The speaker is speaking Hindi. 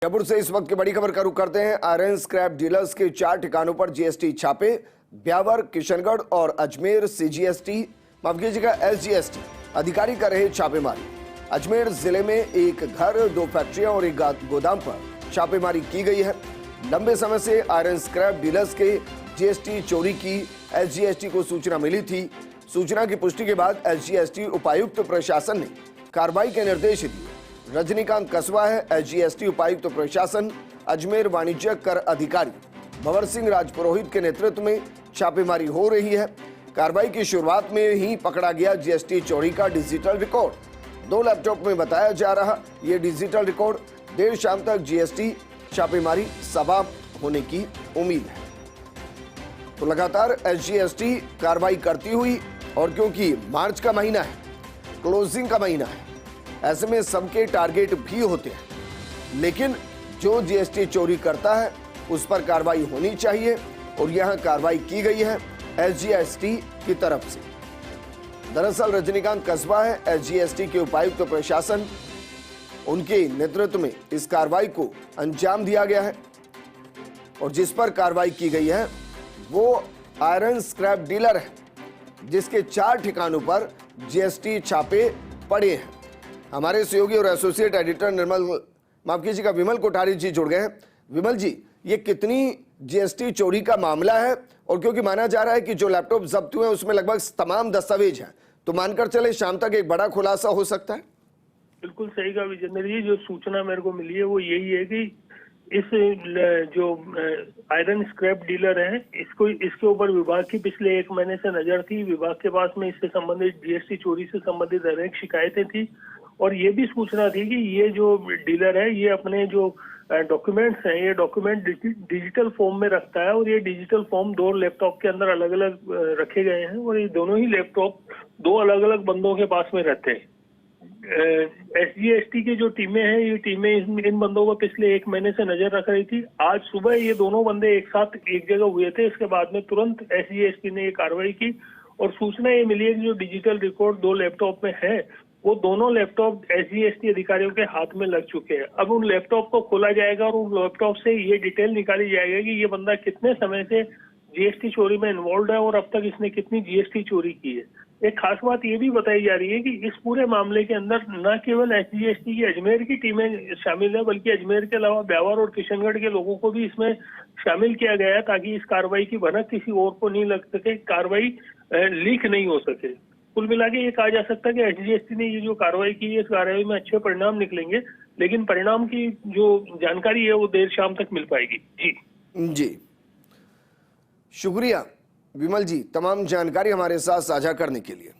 जयपुर से इस वक्त की बड़ी खबर का रुख करते हैं। आयरन स्क्रैप डीलर्स के 4 ठिकानों पर जीएसटी छापे। ब्यावर, किशनगढ़ और अजमेर सीजीएसटी माफ कीजिएगा एसजीएसटी अधिकारी कर रहे छापेमारी। अजमेर जिले में एक घर, 2 फैक्ट्रियां और एक गोदाम पर छापेमारी की गई है। लंबे समय से आयरन स्क्रैप डीलर्स के जीएसटी चोरी की एसजीएसटी को सूचना मिली थी। सूचना की पुष्टि के बाद एसजीएसटी उपायुक्त प्रशासन ने कार्रवाई के निर्देश दिए। रजनीकांत कस्बा है एसजीएसटी उपायुक्त प्रशासन, अजमेर वाणिज्य कर अधिकारी भंवर सिंह राजपुरोहित के नेतृत्व में छापेमारी हो रही है। कार्रवाई की शुरुआत में ही पकड़ा गया जीएसटी चोरी का डिजिटल रिकॉर्ड। 2 लैपटॉप में बताया जा रहा ये डिजिटल रिकॉर्ड। देर शाम तक जीएसटी छापेमारी समाप्त होने की उम्मीद है। तो लगातार एसजीएसटी कार्रवाई करती हुई, और क्योंकि मार्च का महीना है, क्लोजिंग का महीना है, ऐसे में सबके टारगेट भी होते हैं, लेकिन जो जीएसटी चोरी करता है उस पर कार्रवाई होनी चाहिए, और यहां कार्रवाई की गई है एसजीएसटी की तरफ से। दरअसल रजनीकांत कस्बा है एसजीएसटी के उपायुक्त प्रशासन, उनके नेतृत्व में इस कार्रवाई को अंजाम दिया गया है, और जिस पर कार्रवाई की गई है वो आयरन स्क्रैप डीलर है, जिसके 4 ठिकानों पर जीएसटी छापे पड़े हैं। हमारे सहयोगी और एसोसिएट एडिटर विमल कोठारी जी जुड़ गए हैं। विमल जी, ये कितनी जीएसटी चोरी का मामला है? और क्योंकि माना जा रहा है कि जो लैपटॉप जब्त हुए हैं उसमें लगभग तमाम दस्तावेज हैं, तो मानकर चले शाम तक एक बड़ा खुलासा हो सकता है। बिल्कुल सही कहा विजेंद्र जी। जो सूचना मेरे को मिली है वो यही है कि इस जो आयरन स्क्रैप डीलर है, इसके ऊपर विभाग की पिछले 1 महीने से नजर थी। विभाग के पास में इससे संबंधित जीएसटी चोरी से संबंधित अनेक शिकायतें थी, और ये भी सूचना थी कि ये जो डीलर है ये अपने जो डॉक्यूमेंट्स हैं, ये डॉक्यूमेंट डिजिटल फॉर्म में रखता है, और ये डिजिटल फॉर्म 2 लैपटॉप के अंदर अलग अलग रखे गए हैं, और ये दोनों ही लैपटॉप 2 अलग अलग बंदों के पास में रहते हैं। एसजीएसटी की जो टीमें हैं, ये टीमें इन बंदों को पिछले 1 महीने से नजर रख रही थी। आज सुबह ये दोनों बंदे एक साथ एक जगह हुए थे। इसके बाद में तुरंत एसजीएसटी ने ये कार्रवाई की, और सूचना ये मिली है कि जो डिजिटल रिकॉर्ड 2 लैपटॉप में है, वो दोनों लैपटॉप एसजीएसटी अधिकारियों के हाथ में लग चुके हैं। अब उन लैपटॉप को खोला जाएगा और उन लैपटॉप से ये डिटेल निकाली जाएगी कि ये बंदा कितने समय से जीएसटी चोरी में इन्वॉल्व है और अब तक इसने कितनी जीएसटी चोरी की है। एक खास बात ये भी बताई जा रही है कि इस पूरे मामले के अंदर न केवल एसजीएसटी की अजमेर की टीमें शामिल है, बल्कि अजमेर के अलावा ब्यावर और किशनगढ़ के लोगों को भी इसमें शामिल किया गया है, ताकि इस कार्रवाई की भनक किसी और को नहीं लग सके, कार्रवाई लीक नहीं हो सके। कुल मिला के ये कहा जा सकता है कि एसजीएसटी ने ये जो कार्रवाई की है, इस कार्रवाई में अच्छे परिणाम निकलेंगे, लेकिन परिणाम की जो जानकारी है वो देर शाम तक मिल पाएगी। जी, शुक्रिया विमल जी, तमाम जानकारी हमारे साथ साझा करने के लिए।